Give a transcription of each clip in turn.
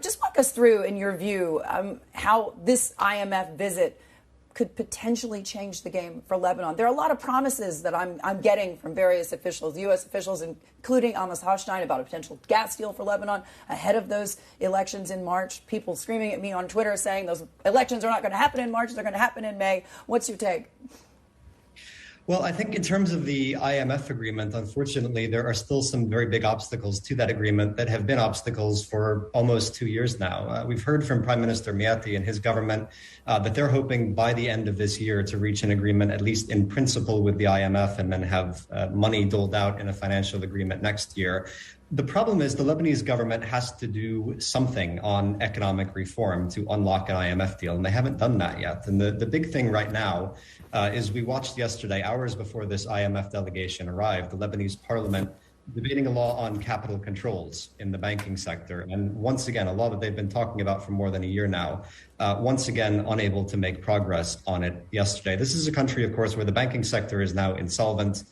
Just walk us through, in your view, how this IMF visit could potentially change the game for Lebanon. There are a lot of promises that I'm getting from various officials, U.S. officials, including Amos Hochstein, about a potential gas deal for Lebanon ahead of those elections in March. People screaming at me on Twitter saying those elections are not going to happen in March, they're going to happen in May. What's your take? Well, I think in terms of the IMF agreement, unfortunately, there are still some very big obstacles to that agreement that have been obstacles for almost 2 years now. We've heard from Prime Minister Miati and his government that they're hoping by the end of this year to reach an agreement, at least in principle, with the IMF, and then have money doled out in a financial agreement next year. The problem is the Lebanese government has to do something on economic reform to unlock an IMF deal, and they haven't done that yet. And the big thing right now is we watched yesterday, hours before this IMF delegation arrived, the Lebanese parliament debating a law on capital controls in the banking sector. And once again, a law that they've been talking about for more than a year now, once again, unable to make progress on it yesterday. This is a country, of course, where the banking sector is now insolvent,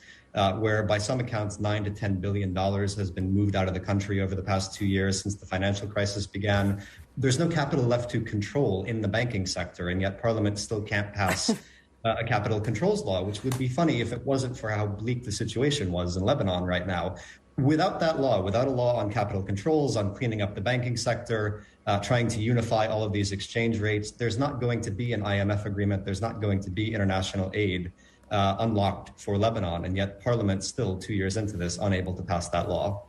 where by some accounts, $9 to $10 billion has been moved out of the country over the past 2 years since the financial crisis began. There's no capital left to control in the banking sector, and yet Parliament still can't pass a capital controls law, which would be funny if it wasn't for how bleak the situation was in Lebanon right now. Without that law, without a law on capital controls, on cleaning up the banking sector, trying to unify all of these exchange rates, there's not going to be an IMF agreement. There's not going to be international aid unlocked for Lebanon. And yet Parliament still 2 years into this, unable to pass that law.